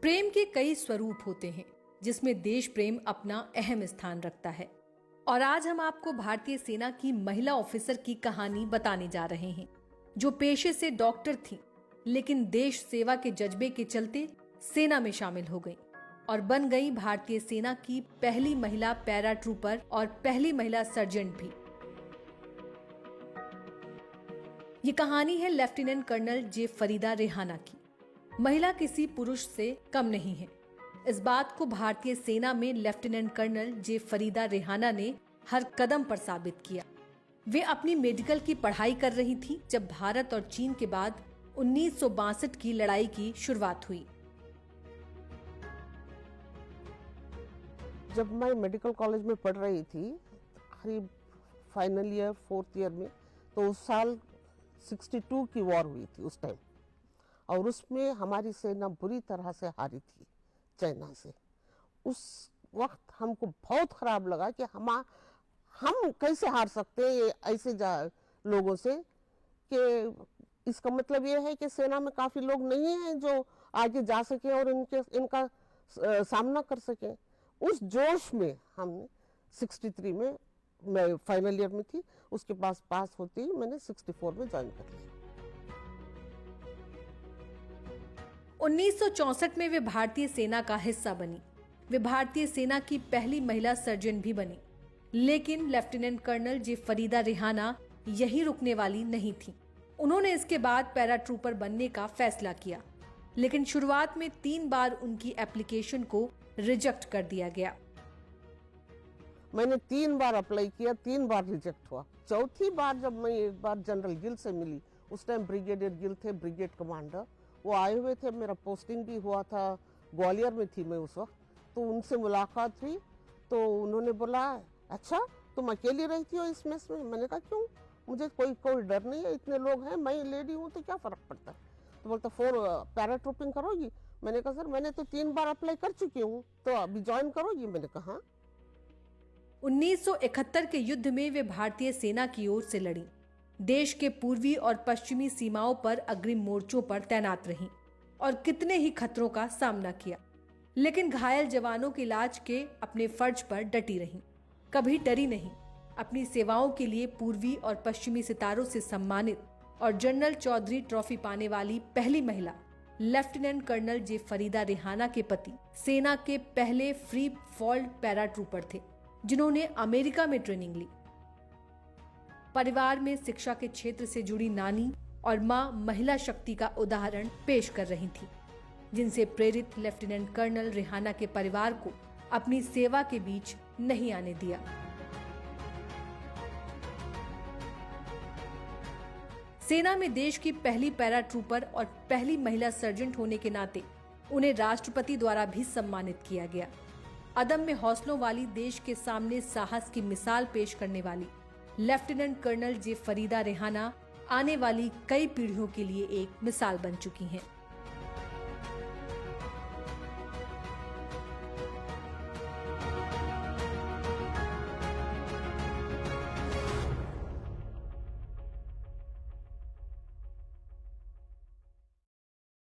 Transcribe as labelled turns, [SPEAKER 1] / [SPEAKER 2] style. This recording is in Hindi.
[SPEAKER 1] प्रेम के कई स्वरूप होते हैं जिसमें देश प्रेम अपना अहम स्थान रखता है। और आज हम आपको भारतीय सेना की महिला ऑफिसर की कहानी बताने जा रहे हैं जो पेशे से डॉक्टर थी, लेकिन देश सेवा के जज्बे के चलते सेना में शामिल हो गई और बन गई भारतीय सेना की पहली महिला पैरा ट्रूपर और पहली महिला सर्जेंट भी। ये कहानी है lieutenant colonel J Farida Rehana की। महिला किसी पुरुष से कम नहीं है। इस बात को भारतीय सेना में lieutenant colonel J Farida Rehana ने हर कदम पर साबित किया। वे अपनी मेडिकल की पढ़ाई कर रही थी जब भारत और चीन के बाद 1962 की लड़ाई की शुरुआत हुई।
[SPEAKER 2] जब मैं मेडिकल कॉलेज में पढ़ रही थी, करीब फाइनल ईयर 4th ईयर में, तो उस साल 62 की वॉर हुई थी उस टाइम, और उसमें हमारी सेना बुरी तरह से हारी थी चाइना से। उस वक्त हमको बहुत खराब लगा कि हम कैसे हार सकते हैं ऐसे लोगों से, कि इसका मतलब ये है कि सेना में काफ़ी लोग नहीं हैं जो आगे जा सके और इनका सामना कर सके। उस जोश में हमने 63 में, मैं फाइनल ईयर में थी, उसके पास होते ही मैंने 64 में ज्वाइन कर लिया।
[SPEAKER 1] 1964 में वे भारतीय सेना का हिस्सा बनी। वे भारतीय सेना की पहली महिला सर्जन भी बनी। लेकिन lieutenant colonel J Farida Rehana यहीं रुकने वाली नहीं थी। उन्होंने इसके बाद पैरा ट्रूपर बनने का फैसला किया, लेकिन शुरुआत में 3 बार उनकी एप्लीकेशन को रिजेक्ट कर दिया गया।
[SPEAKER 2] मैंने 3 बार अप्लाई किया, 3 बार रिजेक्ट हुआ। चौथी बार जब मैं एक बार जनरल गिल से मिली, उस टाइम ब्रिगेडियर गिल थे, ब्रिगेड कमांडर, वो आए हुए थे। मेरा पोस्टिंग भी हुआ था, ग्वालियर में थी मैं उस वक्त। तो उनसे मुलाकात हुई तो उन्होंने बोला, अच्छा तुम अकेली रहती हो इस मेस में? मैंने कहा क्यों, मुझे कोई डर नहीं है, इतने लोग हैं, मैं लेडी हूँ तो क्या फ़र्क पड़ता है। तो बोलता पैरा ट्रूपिंग करोगी? मैंने कहा सर मैंने तो 3 बार अप्लाई कर चुकी हूँ, तो अभी ज्वाइन करोगी? मैंने कहा हाँ।
[SPEAKER 1] 1971 के युद्ध में वे भारतीय सेना की ओर से लड़ी। देश के पूर्वी और पश्चिमी सीमाओं पर अग्रिम मोर्चों पर तैनात रहीं और कितने ही खतरों का सामना किया, लेकिन घायल जवानों के इलाज के अपने फर्ज पर डटी रहीं। कभी डरी नहीं। अपनी सेवाओं के लिए पूर्वी और पश्चिमी सितारों से सम्मानित और जनरल चौधरी ट्रॉफी पाने वाली पहली महिला lieutenant colonel J Farida Rehana के पति सेना के पहले फ्री फॉल पैरा ट्रूपर थे जिन्होंने अमेरिका में ट्रेनिंग ली। परिवार में शिक्षा के क्षेत्र से जुड़ी नानी और मां महिला शक्ति का उदाहरण पेश कर रही थी, जिनसे प्रेरित लेफ्टिनेंट कर्नल रेहाना के परिवार को अपनी सेवा के बीच नहीं आने दिया। सेना में देश की पहली पैरा ट्रूपर और पहली महिला सर्जेंट होने के नाते उन्हें राष्ट्रपति द्वारा भी सम्मानित किया गया। अदम्य हौसलों वाली, देश के सामने साहस की मिसाल पेश करने वाली lieutenant colonel J Farida Rehana आने वाली कई पीढ़ियों के लिए एक मिसाल बन चुकी हैं।